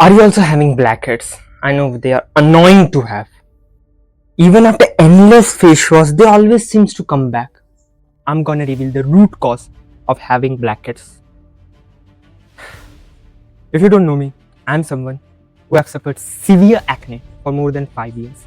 Are you also having blackheads? I know they are annoying to have. Even after endless face wash, they always seems to come back. I'm gonna reveal the root cause of having blackheads. If you don't know me, I'm someone who have suffered severe acne for more than 5 years,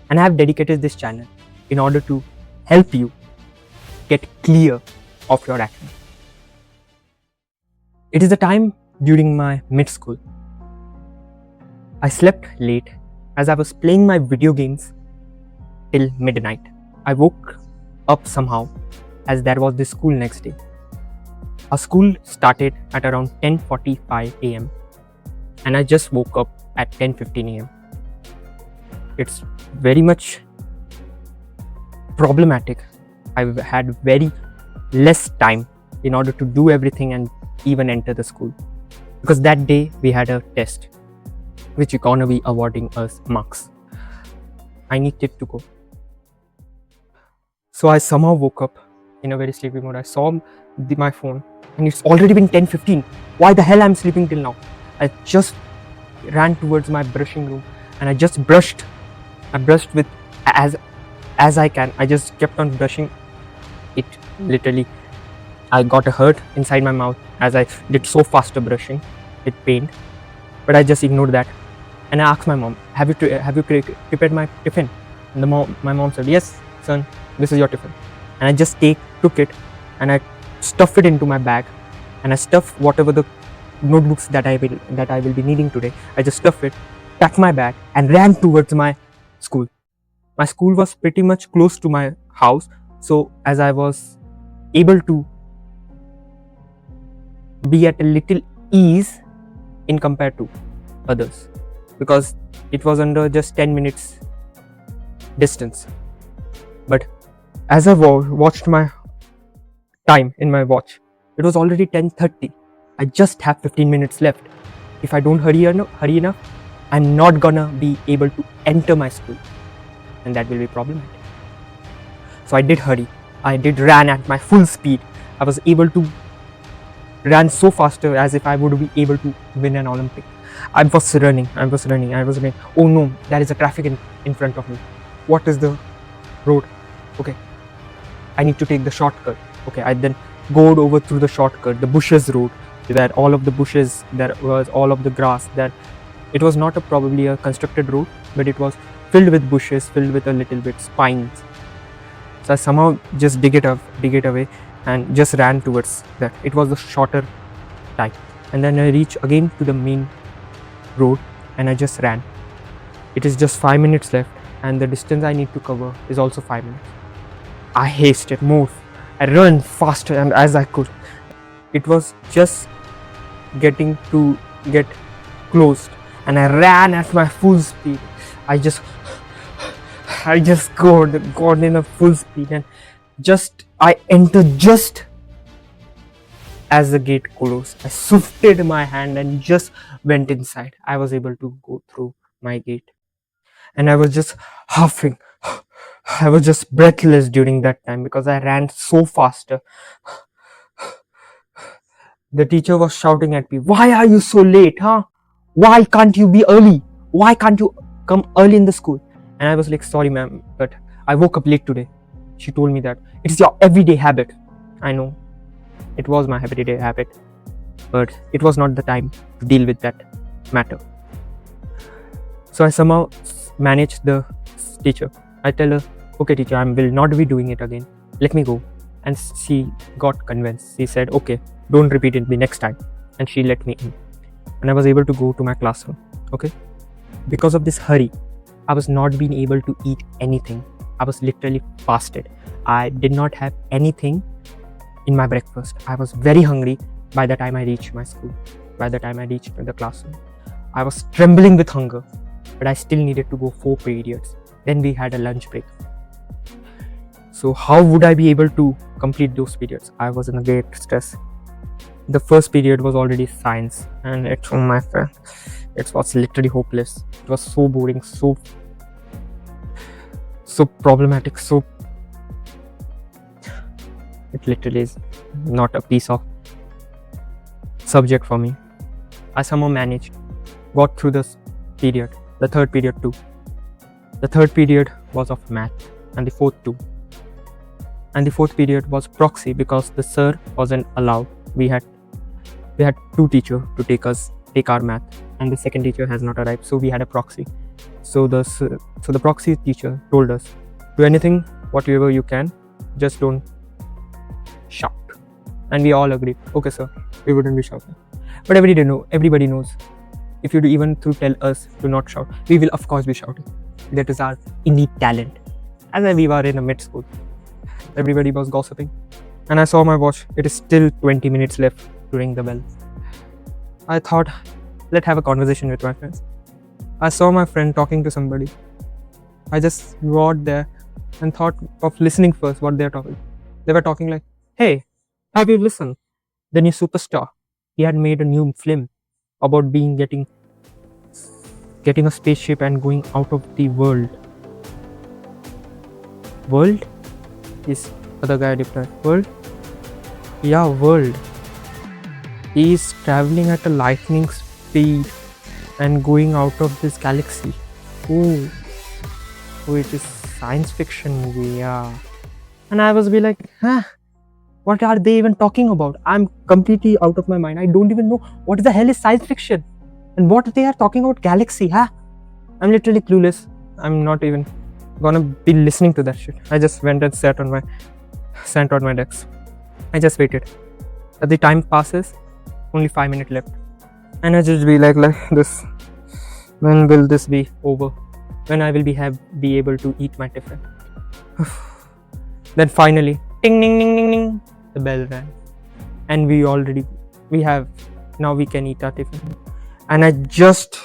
and I have dedicated this channel in order to help you get clear of your acne. It is the time during my mid-school. I slept late as I was playing my video games till midnight. I woke up somehow as there was this school next day. Our school started at around 10:45 am and I just woke up at 10:15 am. It's very much problematic. I've had very less time in order to do everything and even enter the school, because that day we had a test which is gonna be awarding us marks. I needed to go. So I somehow woke up in a very sleepy mode. I saw my phone and it's already been 10:15. Why the hell I'm sleeping till now? I just ran towards my brushing room and I just brushed. I brushed with as I can. I just kept on brushing it. Literally, I got a hurt inside my mouth as I did so faster brushing. It pained, but I just ignored that. And I asked my mom, have you prepared my tiffin? And my mom said, yes, son, this is your tiffin. And I just took it and I stuffed it into my bag, and I stuffed whatever the notebooks that I will be needing today. I just stuffed it, packed my bag, and ran towards my school. My school was pretty much close to my house, so as I was able to be at a little ease in compared to others, because it was under just 10 minutes distance. But as I watched my time in my watch, it was already 10:30. I just have 15 minutes left. If I don't hurry enough, I'm not gonna be able to enter my school, and that will be problematic. So I did hurry. I did ran at my full speed. I was able to ran so faster as if I would be able to win an Olympic. I was running. Oh no, there is a traffic in front of me. What is the road? Okay, I need to take the shortcut. Okay, I then go over through the shortcut, the bushes road, where all of the bushes, there was all of the grass. There, it was not probably a constructed road, but it was filled with bushes, filled with a little bit spines. So I somehow just dig it away, and just ran towards that. It was the shorter time, and then I reach again to the main road, and I just ran. It is just 5 minutes left, and the distance I need to cover is also 5 minutes. I hasted more. I ran faster and as I could. It was just getting to get closed, and I ran at my full speed. I just got in a full speed, and I entered just as the gate closed. I shifted my hand and just went inside. I was able to go through my gate, and I was just huffing. I was just breathless during that time because I ran so faster. The teacher was shouting at me, "Why are you so late, huh? Why can't you be early? Why can't you come early in the school?" And I was like, "Sorry ma'am, but I woke up late today." She told me that it's your everyday habit. I know it was my everyday habit, but it was not the time to deal with that matter. So I somehow managed the teacher. I tell her, "Okay teacher, I will not be doing it again. Let me go." And she got convinced. She said, "Okay, don't repeat it the next time." And she let me in. And I was able to go to my classroom. Okay. Because of this hurry, I was not being able to eat anything. I was literally fasted. I did not have anything in my breakfast. I was very hungry by the time I reached my school. By the time I reached the classroom, I was trembling with hunger, but I still needed to go 4 periods. Then we had a lunch break. So how would I be able to complete those periods? I was in a great stress. The first period was already science, and it was literally hopeless. It was so boring, so problematic, so it literally is not a piece of subject for me. I somehow managed got through this period, the third period too. The third period was of math, and the fourth too. And the fourth period was proxy because the sir wasn't allowed. We had two teachers to take our math, and the second teacher has not arrived, so we had a proxy. So the proxy teacher told us, do anything, whatever you can, just don't shout. And we all agreed, okay sir, we wouldn't be shouting. But everybody knows, if you do even to tell us to not shout, we will of course be shouting. That is our innate talent. As we were in a mid school, everybody was gossiping, and I saw my watch. It is still 20 minutes left to ring the bell. I thought, let's have a conversation with my friends. I saw my friend talking to somebody. I just got there and thought of listening first what they're talking. They were talking like, hey, have you listened? The new superstar, he had made a new film about getting a spaceship and going out of the world. World? Is other guy replied. World? Yeah, world. He is traveling at a lightning speed and going out of this galaxy. Oh, it is science fiction movie, yeah. And I was like, huh? What are they even talking about? I'm completely out of my mind. I don't even know what the hell is science fiction and what they are talking about galaxy, huh? I'm literally clueless. I'm not even gonna be listening to that shit. I just went and sat on my desk. I just waited. As the time passes, only 5 minutes left. And I just be like this. When will this be over? When I will be able to eat my tiffin? Then finally, ding ding ding ding ding, the bell rang, and we can eat our tiffin. And I just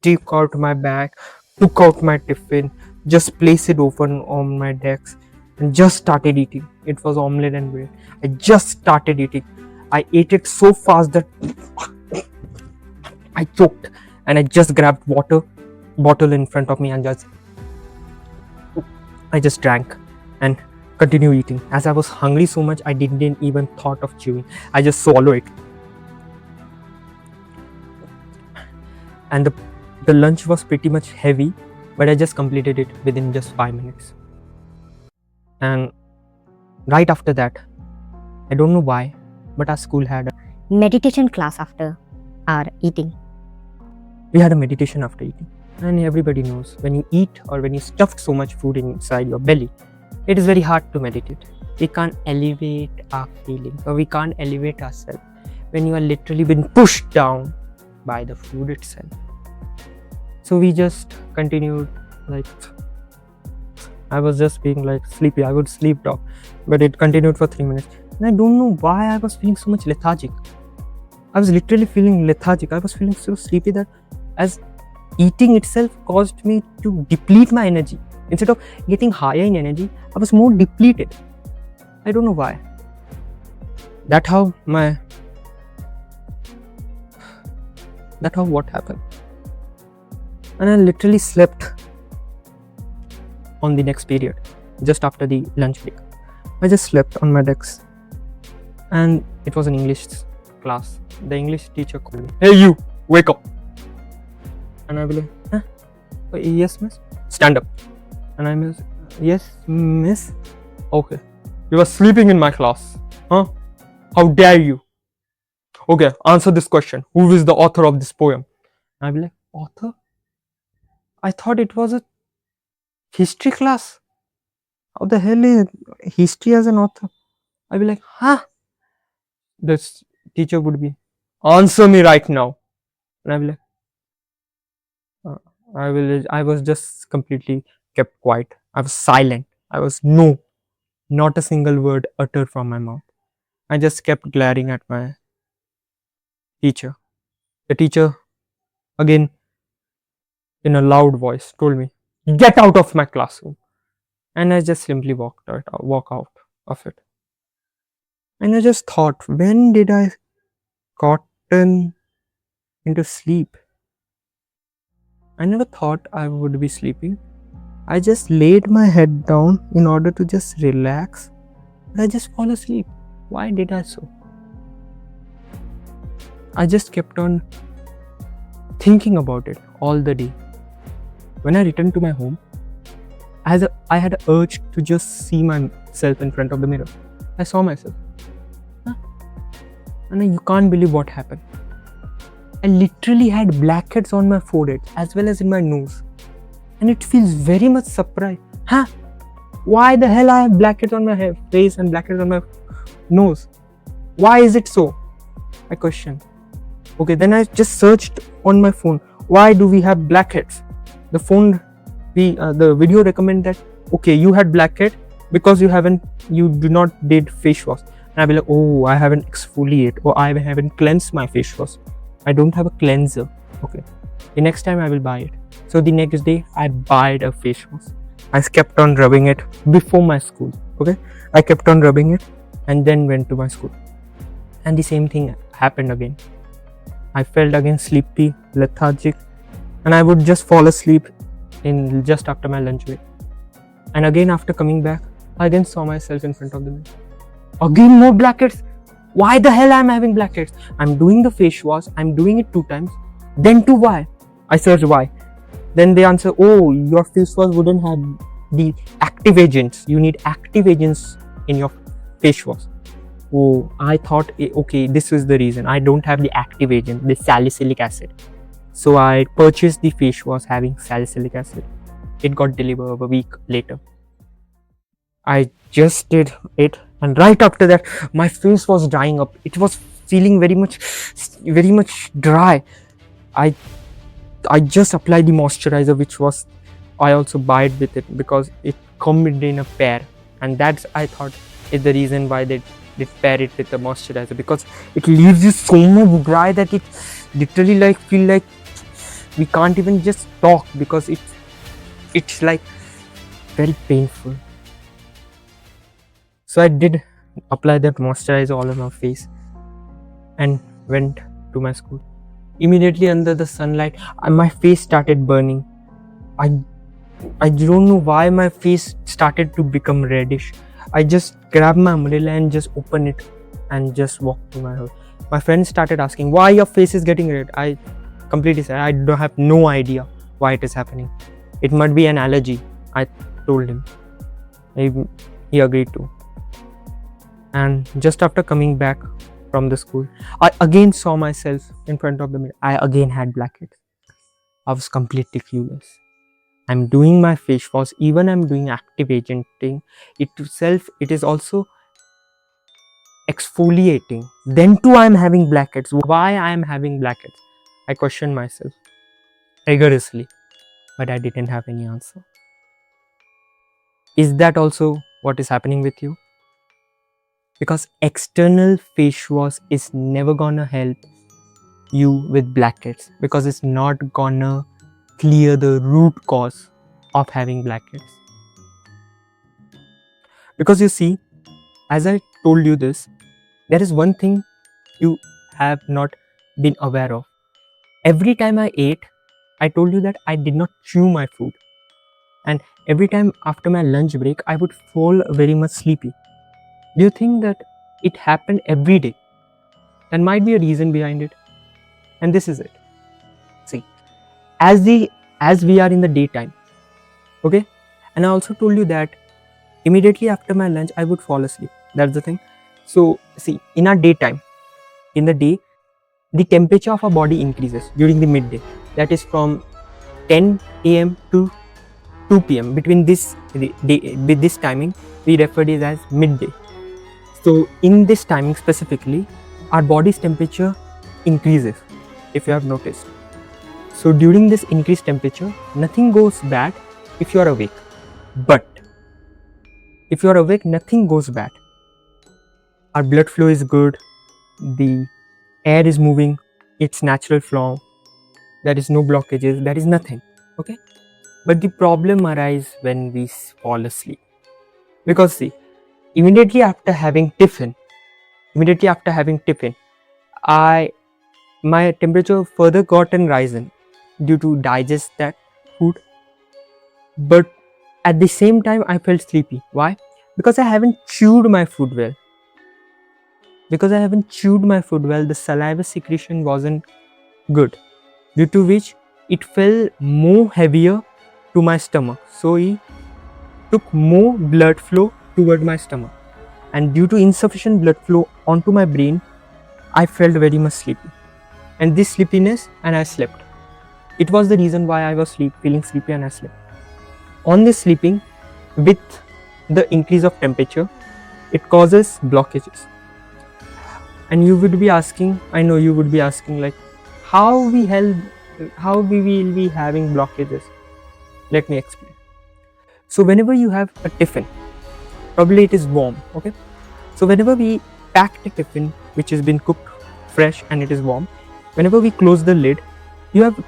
took out my bag, took out my tiffin, just placed it open on my desk, and just started eating. It was omelette and bread. I just started eating. I ate it so fast that I choked, and I just grabbed bottle in front of me and I just drank and continue eating. As I was hungry so much, I didn't even thought of chewing. I just swallowed it. And the lunch was pretty much heavy, but I just completed it within just 5 minutes. And right after that, I don't know why, but our school had a meditation class after our eating. We had a meditation after eating. And everybody knows, when you eat or when you stuff so much food inside your belly, it is very hard to meditate. We can't elevate our feelings, or we can't elevate ourselves when you are literally been pushed down by the food itself. So we just continued, like, I was just being like sleepy. I would sleep dog, but it continued for 3 minutes. And I don't know why I was feeling so much lethargic. I was literally feeling lethargic. I was feeling so sleepy that as eating itself caused me to deplete my energy. Instead of getting higher in energy, I was more depleted. I don't know why. That's how what happened. And I literally slept on the next period, just after the lunch break. I just slept on my desk. And it was an English class. The English teacher called me, "Hey you, wake up." And I was like, huh? "Oh, yes miss." "Stand up." And I was, "Yes miss." "Okay. You were sleeping in my class. Huh? How dare you? Okay, answer this question. Who is the author of this poem?" And I'll be like, "Author? I thought it was a history class. How the hell is history as an author?" I'll be like, huh? This teacher would be, "Answer me right now." And I'll be like, I was just completely kept quiet. I was silent. I was not a single word uttered from my mouth. I just kept glaring at my teacher. The teacher, again, in a loud voice, told me, "Get out of my classroom." And I just simply walk out of it. And I just thought, when did I gotten into sleep? I never thought I would be sleeping. I just laid my head down in order to just relax. But I just fall asleep. Why did I so? I just kept on thinking about it all the day. When I returned to my home, I had an urge to just see myself in front of the mirror. I saw myself. Huh? And you can't believe what happened. I literally had blackheads on my forehead as well as in my nose. And it feels very much surprised. Huh? Why the hell I have blackheads on my face and blackheads on my nose? Why is it so? I questioned. Okay, then I just searched on my phone. Why do we have blackheads? The video recommend that okay, you had blackhead because you do not did face wash. And I'll be like, oh, I haven't exfoliate or I haven't cleansed my face wash. I don't have a cleanser. Okay, the next time I will buy it. So the next day I bought a face wash. I kept on rubbing it before my school. Okay, I kept on rubbing it and then went to my school. And the same thing happened again. I felt again sleepy, lethargic, and I would just fall asleep in just after my lunch break. And again after coming back, I again saw myself in front of the mirror. Again more blackheads. Why the hell I'm having blackheads? I'm doing the face wash, I'm doing it 2 times. Then to why? I searched why. Then they answer, oh, your face wash wouldn't have the active agents. You need active agents in your face wash. Oh, I thought, okay, this is the reason. I don't have the active agent, the salicylic acid. So I purchased the face wash having salicylic acid. It got delivered a week later. I just did it, and right after that, my face was drying up. It was feeling very much dry. I just applied the moisturizer, which was I also buy it with it because it comes in a pair, and that's I thought is the reason why they pair it with the moisturizer, because it leaves you so much dry that it literally like feel like we can't even just talk because it's like very painful. So I did apply that moisturizer all on my face and went to my school. Immediately under the sunlight, my face started burning. I don't know why my face started to become reddish. I just grabbed my umbrella and just opened it and just walked to my house. My friends started asking, why your face is getting red? I completely said, I don't have no idea why it is happening. It might be an allergy, I told him. He agreed to. And just after coming back from the school, I again saw myself in front of the mirror. I again had blackheads. I was completely clueless. I'm doing my face wash, even I'm doing active agenting. It is also exfoliating. Then too I'm having blackheads. Why I'm having blackheads? I questioned myself rigorously, but I didn't have any answer. Is that also what is happening with you? Because external face wash is never gonna help you with blackheads, because it's not gonna clear the root cause of having blackheads. Because you see, as I told you this, there is one thing you have not been aware of. Every time I ate, I told you that I did not chew my food, and every time after my lunch break I would fall very much sleepy. Do you think that it happened every day? There might be a reason behind it, and this is it. See, as we are in the daytime, okay, and I also told you that immediately after my lunch I would fall asleep. That's the thing. So see, in our daytime, in the day, the temperature of our body increases during the midday. That is from 10 a.m. to 2 p.m. Between this with this timing, we refer it as midday. So in this timing specifically, our body's temperature increases, if you have noticed. So during this increased temperature, nothing goes bad if you are awake. But if you are awake, nothing goes bad. Our blood flow is good, the air is moving its natural flow, there is no blockages, there is nothing, okay? But the problem arises when we fall asleep. Because see, immediately after having tiffin, my temperature further gotten risen due to digest that food. But at the same time, I felt sleepy. Why? Because I haven't chewed my food well. The saliva secretion wasn't good. due to which it fell more heavier to my stomach. So he took more blood flow toward my stomach, and due to insufficient blood flow onto my brain, I felt very much sleepy, and this sleepiness, and I slept. It was the reason why I was feeling sleepy, and I slept. On this sleeping, with the increase of temperature, it causes blockages. And you would be asking, I know you would be asking, like, how we will be having blockages? Let me explain. So whenever you have a tiffin, probably it is warm, okay? So whenever we pack the tiffin which has been cooked fresh and it is warm, whenever we close the lid, you have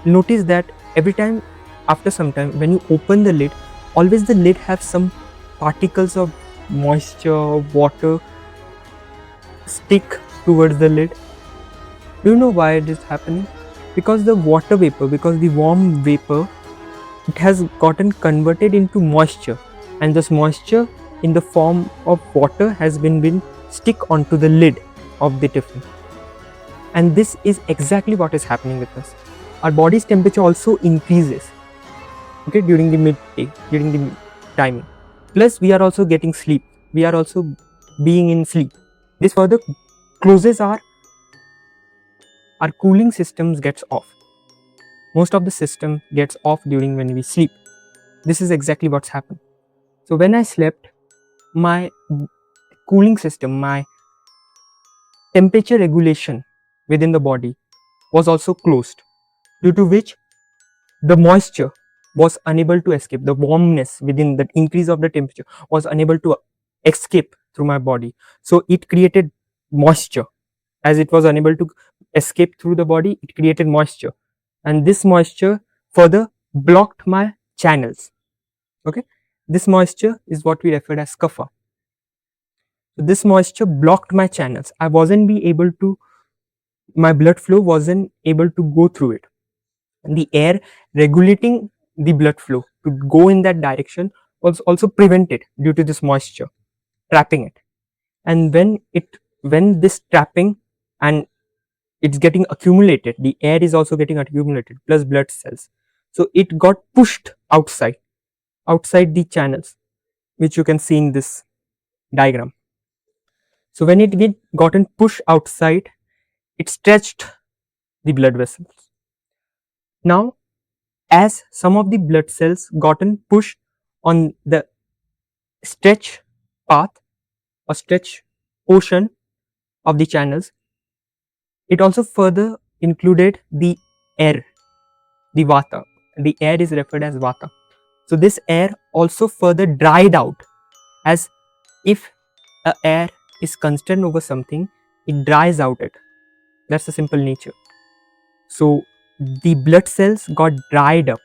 noticed that every time after some time when you open the lid, always the lid have some particles of moisture, water stick towards the lid. Do you know why it is happening? Because the water vapor, because the warm vapor, it has gotten converted into moisture, and this moisture in the form of water has been stick onto the lid of the tiffin. And this is exactly what is happening with us. Our body's temperature also increases, okay, during the midday, during the timing. Plus we are also getting sleep, we are also being in sleep. This further closes our cooling systems gets off. Most of the system gets off during when we sleep. This is exactly what's happened. So when I slept, my cooling system, my temperature regulation within the body was also closed, due to which the moisture was unable to escape. The warmness within the increase of the temperature was unable to escape through my body. So it created moisture. As it was unable to escape through the body, it created moisture, and this moisture further blocked my channels. Okay, this moisture is what we refer as Kapha. So this moisture blocked my channels. I wasn't be able to, my blood flow wasn't able to go through it, and the air regulating the blood flow to go in that direction was also prevented due to this moisture trapping it. And when this trapping and it's getting accumulated, the air is also getting accumulated plus blood cells, so it got pushed outside the channels, which you can see in this diagram. So when it gotten pushed outside, it stretched the blood vessels. Now as some of the blood cells gotten pushed on the stretch path or stretch portion of the channels, it also further included the air, the vata. The air is referred as vata. So this air also further dried out, as if a air is constant over something, it dries out it. That's the simple nature. So the blood cells got dried up,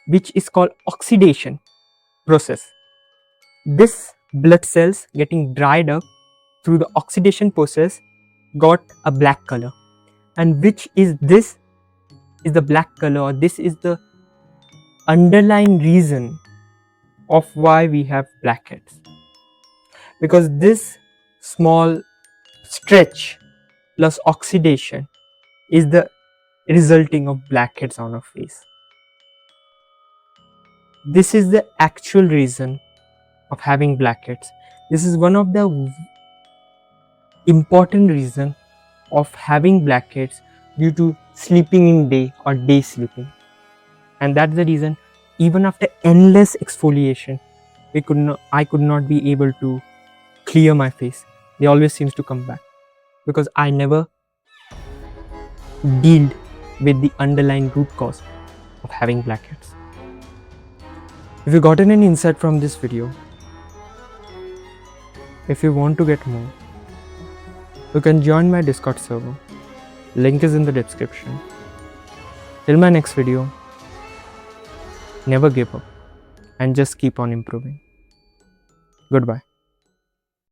which is called oxidation process. This blood cells getting dried up through the oxidation process got a black color, and which is this is the black color, or this is the underlying reason of why we have blackheads, because this small stretch plus oxidation is the resulting of blackheads on our face. This is the actual reason of having blackheads. This is one of the important reason of having blackheads due to sleeping in day or day sleeping. And that's the reason even after endless exfoliation, I could not be able to clear my face. They always seems to come back, because I never dealt with the underlying root cause of having blackheads. If you gotten any insight from this video, if you want to get more, you can join my Discord server. Link is in the description. Till my next video, never give up and just keep on improving. Goodbye.